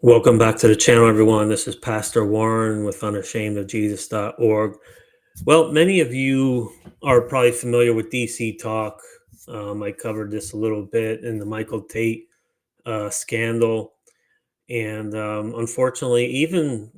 Welcome back to the channel, everyone. This is Pastor Warren with unashamedofjesus.org. Well, many of you are probably familiar with DC Talk. I covered this a little bit in the Michael Tait scandal, and unfortunately, even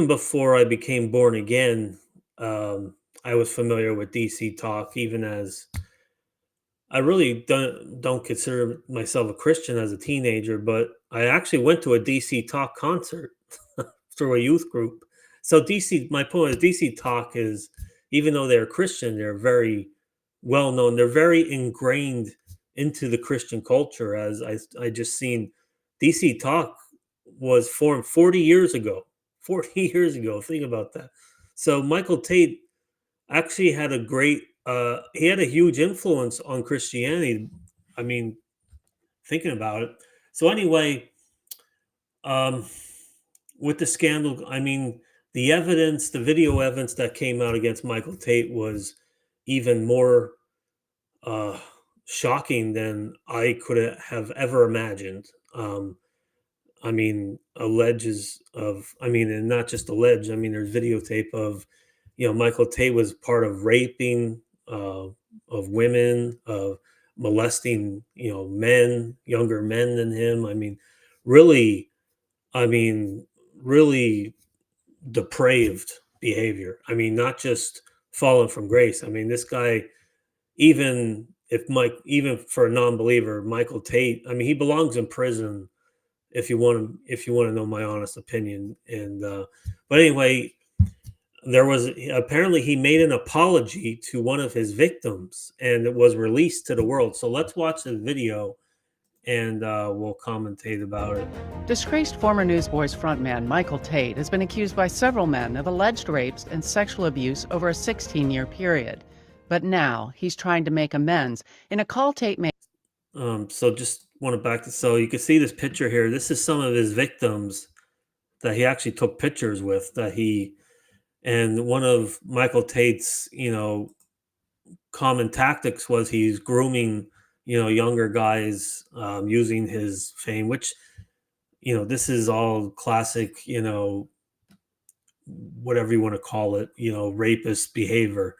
before I became born again, I was familiar with DC Talk, even as I really don't consider myself a Christian as a teenager, but I actually went to a DC Talk concert through a youth group. So my point is DC Talk is, even though they're Christian, they're very well known. They're very ingrained into the Christian culture. As I just seen, DC Talk was formed 40 years ago. 40 years ago. Think about that. So Michael Tait actually had he had a huge influence on Christianity. I mean, thinking about it. So anyway, um, with the scandal, I mean, the video evidence that came out against Michael Tait was even more uh, shocking than I could have ever imagined. I mean, and not just alleged. I mean, there's videotape of, Michael Tait was part of raping of women, of molesting, younger men than him. Really, I mean, really depraved behavior. I mean, not just fallen from grace. I mean, this guy, even for a non-believer, Michael Tait, I mean, he belongs in prison if you want to know my honest opinion. And but anyway, apparently he made an apology to one of his victims, and it was released to the world. So let's watch the video, and we'll commentate about it. Disgraced former Newsboys frontman Michael Tait has been accused by several men of alleged rapes and sexual abuse over a 16-year period. But now he's trying to make amends in a call Tait made. So just want to so you can see this picture here. This is some of his victims that he actually took pictures with, and one of Michael Tait's, common tactics was he's grooming, younger guys, using his fame, which, this is all classic, whatever you want to call it, rapist behavior.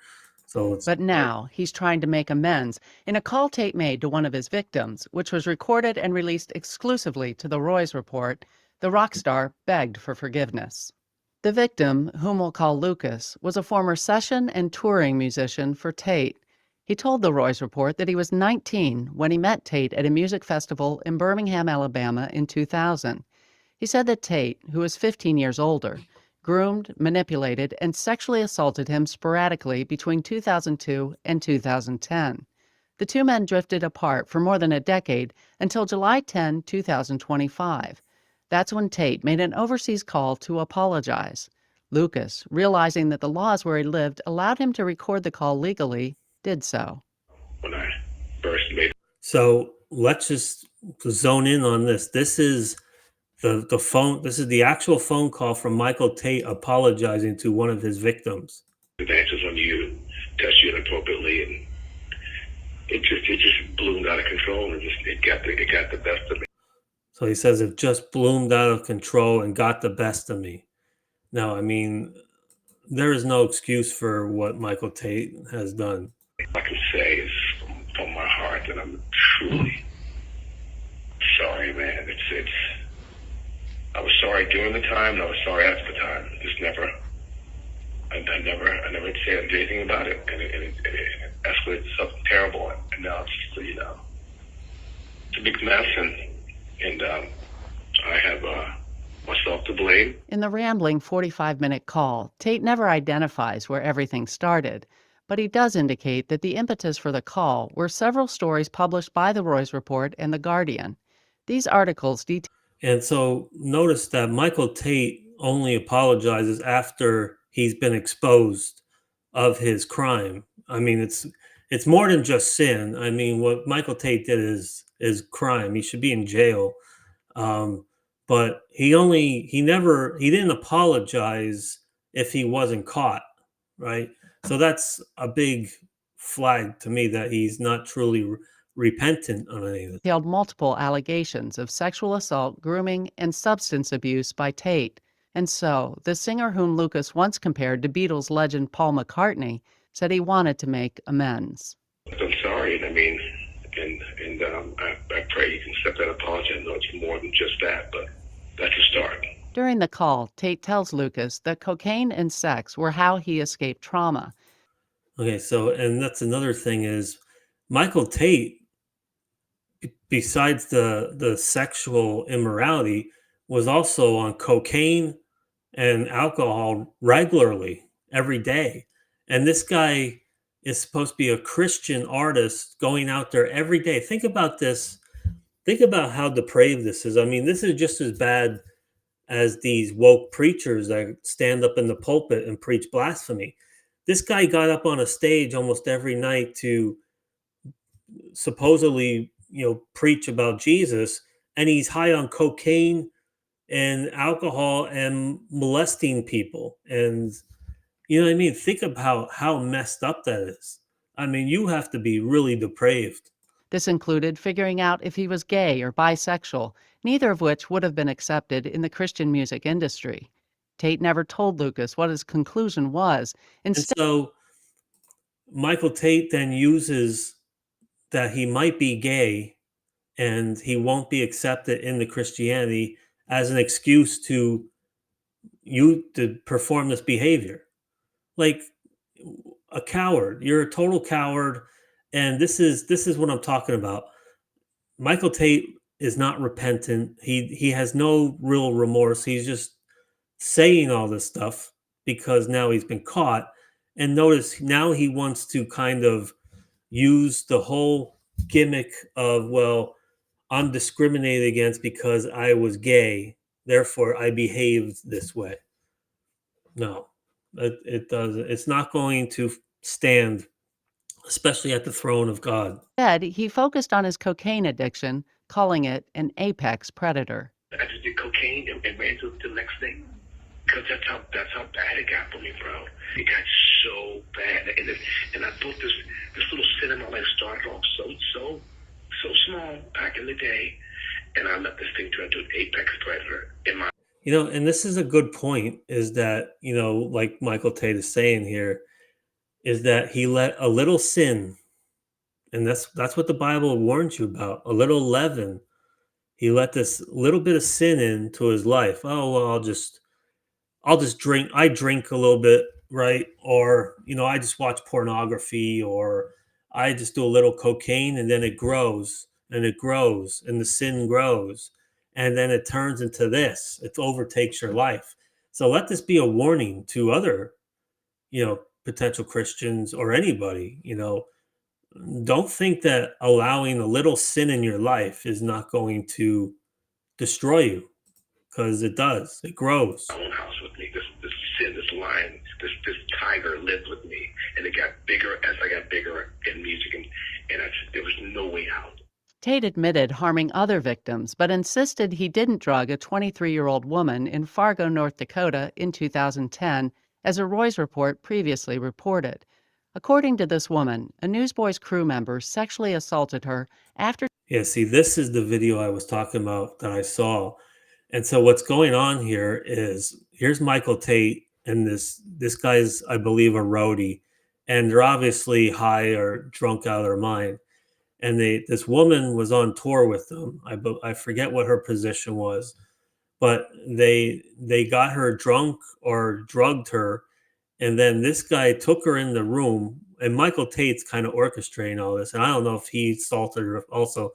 But now he's trying to make amends in a call Tait made to one of his victims, which was recorded and released exclusively to the Roy's Report. The rock star begged for forgiveness. The victim, whom we'll call Lucas, was a former session and touring musician for Tait. He told the Roy's Report that he was 19 when he met Tait at a music festival in Birmingham, Alabama in 2000. He said that Tait, who was 15 years older, groomed, manipulated, and sexually assaulted him sporadically between 2002 and 2010. The two men drifted apart for more than a decade until July 10, 2025. That's when Tait made an overseas call to apologize. Lucas, realizing that the laws where he lived allowed him to record the call legally, did so. When I first made So let's just zone in on this. This is the phone. This is the actual phone call from Michael Tait apologizing to one of his victims. advances on you, touched you inappropriately, and it just bloomed out of control, and it got the best of me. So he says it just bloomed out of control and got the best of me. Now, I mean, there is no excuse for what Michael Tait has done. All I can say is from my heart that I'm truly sorry, man. It's I was sorry during the time, and I was sorry after the time. I never said anything about it, and it escalated to something terrible, and now it's just, it's a big mess, and I have myself to blame. In the rambling 45-minute call, Tait never identifies where everything started, but he does indicate that the impetus for the call were several stories published by the Roy's Report and The Guardian. These articles detail. And so notice that Michael Tait only apologizes after he's been exposed of his crime. I mean, it's more than just sin. I mean, what Michael Tait did is crime. He should be in jail. But he didn't apologize if he wasn't caught, right? So that's a big flag to me that he's not truly repentant on any of this. Detailed multiple allegations of sexual assault, grooming, and substance abuse by Tait. And so, the singer whom Lucas once compared to Beatles legend Paul McCartney said he wanted to make amends. I'm sorry, and I mean, I pray you can accept that apology. I know it's more than just that, but that's a start. During the call, Tait tells Lucas that cocaine and sex were how he escaped trauma. Okay, so and that's another thing is Michael Tait, besides the sexual immorality, was also on cocaine and alcohol regularly every day. And this guy is supposed to be a Christian artist going out there every day. Think about this. Think about how depraved this is. I mean, this is just as bad as these woke preachers that stand up in the pulpit and preach blasphemy. This guy got up on a stage almost every night to supposedly, preach about Jesus, and he's high on cocaine and alcohol and molesting people. And you know what I mean? Think about how messed up that is. I mean, you have to be really depraved. This included figuring out if he was gay or bisexual, neither of which would have been accepted in the Christian music industry. Tait never told Lucas what his conclusion was. And Instead, so Michael Tait then uses that he might be gay and he won't be accepted into Christianity as an excuse to perform this behavior. Like a coward. You're a total coward. And this is what I'm talking about. Michael Tait is not repentant. He has no real remorse. He's just saying all this stuff because now he's been caught. And notice now he wants to kind of use the whole gimmick of, well, I'm discriminated against because I was gay, therefore I behaved this way. No, it doesn't. It's not going to stand, especially at the throne of God. he focused on his cocaine addiction, calling it an apex predator. I just did cocaine and ran to the next thing. Because that's how bad it got for me, bro. It got so bad, and I thought this little sin in my life started off so small back in the day, and I let this thing turn into an apex predator in my. And this is a good point. Is that like Michael Tait is saying here, is that he let a little sin, and that's what the Bible warns you about. A little leaven. He let this little bit of sin into his life. Oh well, I'll just drink. I drink a little bit, right? Or, I just watch pornography, or I just do a little cocaine, and then it grows and it grows and the sin grows. And then it turns into this. It overtakes your life. So let this be a warning to other, potential Christians or anybody, don't think that allowing a little sin in your life is not going to destroy you, because it does. It grows. My own house with me. This sin, this lion, this tiger lived with me, and it got bigger as I got bigger in music, and there was no way out. Tait admitted harming other victims, but insisted he didn't drug a 23-year-old woman in Fargo, North Dakota in 2010, as a Roy's report previously reported. According to this woman, a Newsboys crew member sexually assaulted her after. Yeah, see, this is the video I was talking about that I saw. And so what's going on here is, here's Michael Tait, and this guy's, I believe, a roadie, and they're obviously high or drunk out of their mind. And this woman was on tour with them. I forget what her position was, but they got her drunk or drugged her, and then this guy took her in the room, and Michael Tait's kind of orchestrating all this. And I don't know if he assaulted her also,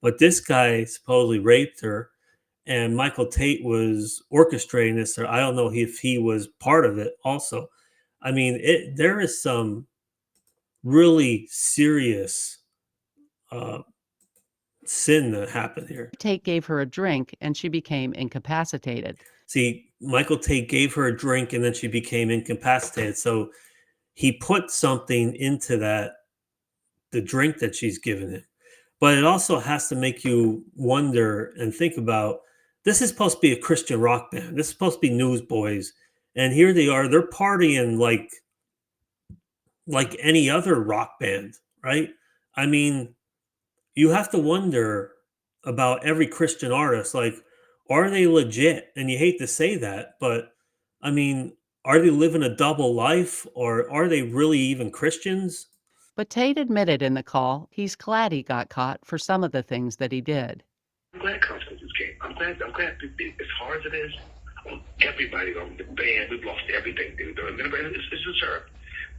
but this guy supposedly raped her, and Michael Tait was orchestrating this, or I don't know if he was part of it also. I mean, there is some really serious sin that happened here. Tait gave her a drink and she became incapacitated. See, Michael Tait gave her a drink and then she became incapacitated. So he put something into the drink that she's given him. But it also has to make you wonder and think about, this is supposed to be a Christian rock band. This is supposed to be Newsboys. And here they are, they're partying like any other rock band, right? I mean, you have to wonder about every Christian artist, like, are they legit? And you hate to say that, but I mean, are they living a double life, or are they really even Christians? But Tate admitted in the call he's glad he got caught for some of the things that he did. I'm glad consequences came. I'm glad as hard as it is on everybody, on the band, we've lost everything, dude. It's deserved.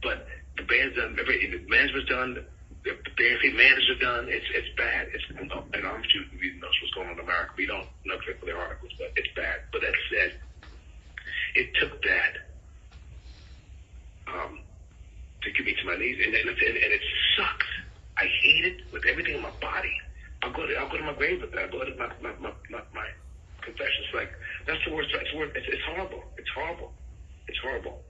But the band's done, the management's done, the band manager's done. It's bad. And I'm sure we know what's going on in America. We don't know for the articles, but it's bad. But that said, it took that to get me to my knees, and it sucks. I hate it with everything in my body. I'll go to my grave with that. I'll go to my confessions. Like, that's the worst. It's horrible. It's horrible. It's horrible.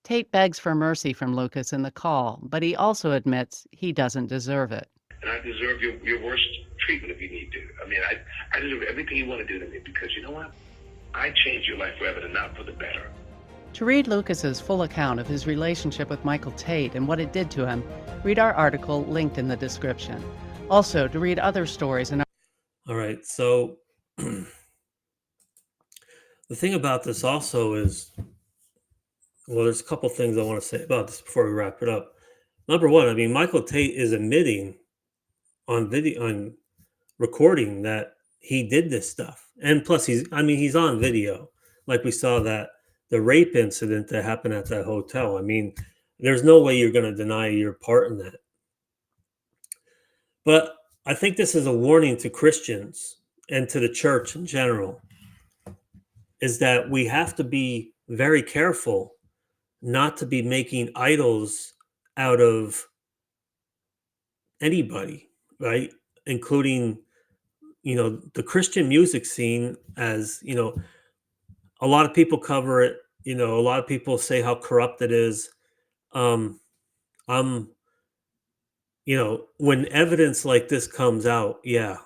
Tate begs for mercy from Lucas in the call, but he also admits he doesn't deserve it. And I deserve your worst treatment if you need to. I mean, I deserve everything you want to do to me, because you know what? I changed your life forever and not for the better. To read Lucas's full account of his relationship with Michael Tate and what it did to him, read our article linked in the description. Also, to read other stories in our... All right, so the thing about this also is, well, there's a couple things I want to say about this before we wrap it up. Number one, I mean, Michael Tate is admitting on video, on recording, that he did this stuff. And plus he's on video. Like we saw that the rape incident that happened at that hotel. I mean, there's no way you're going to deny your part in that. But I think this is a warning to Christians and to the church in general, is that we have to be very careful not to be making idols out of anybody, right? Including, the Christian music scene. As, a lot of people cover it, a lot of people say how corrupt it is. I'm, when evidence like this comes out, yeah,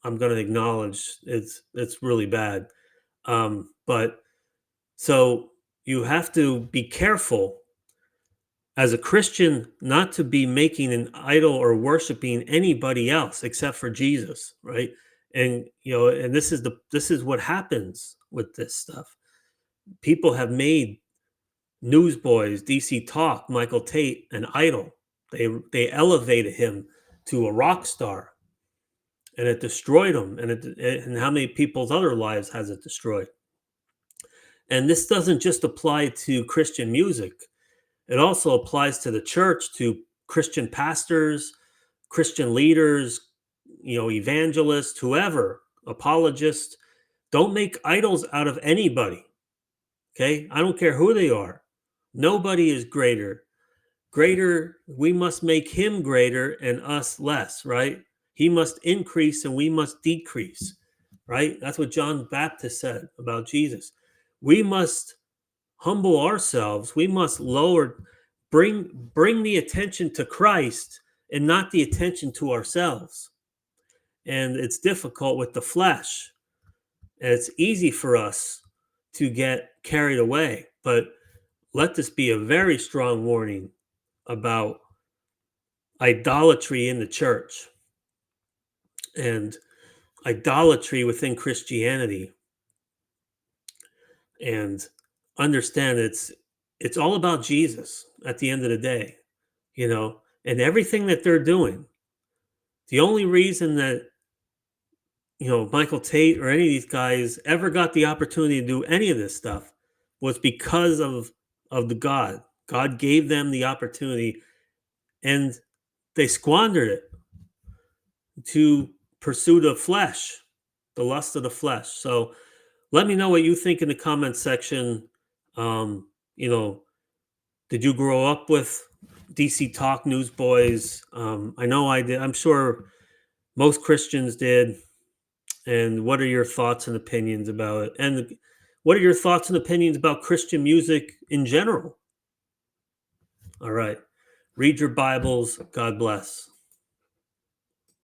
I'm going to acknowledge it's really bad. But so you have to be careful as a Christian not to be making an idol or worshiping anybody else except for Jesus, right? And and this is what happens with this stuff. People have made Newsboys, DC Talk, Michael Tate an idol. They elevated him to a rock star, and it destroyed him. And how many people's other lives has it destroyed? And this doesn't just apply to Christian music. It also applies to the church, to Christian pastors, Christian leaders, evangelists, whoever, apologists. Don't make idols out of anybody. Okay? I don't care who they are. Nobody is greater. We must make him greater and us less, right? He must increase and we must decrease, right? That's what John the Baptist said about Jesus. We must humble ourselves. We must bring the attention to Christ and not the attention to ourselves. And it's difficult with the flesh. And it's easy for us to get carried away. But let this be a very strong warning about idolatry in the church and idolatry within Christianity. And understand it's all about Jesus at the end of the day, and everything that they're doing. The only reason that, Michael Tate or any of these guys ever got the opportunity to do any of this stuff was because of the God. God gave them the opportunity, and they squandered it to pursue the flesh, the lust of the flesh. So let me know what you think in the comment section. Did you grow up with DC Talk Newsboys? I know I did. I'm sure most Christians did. And what are your thoughts and opinions about it? And what are your thoughts and opinions about Christian music in general? All right. Read your Bibles. God bless.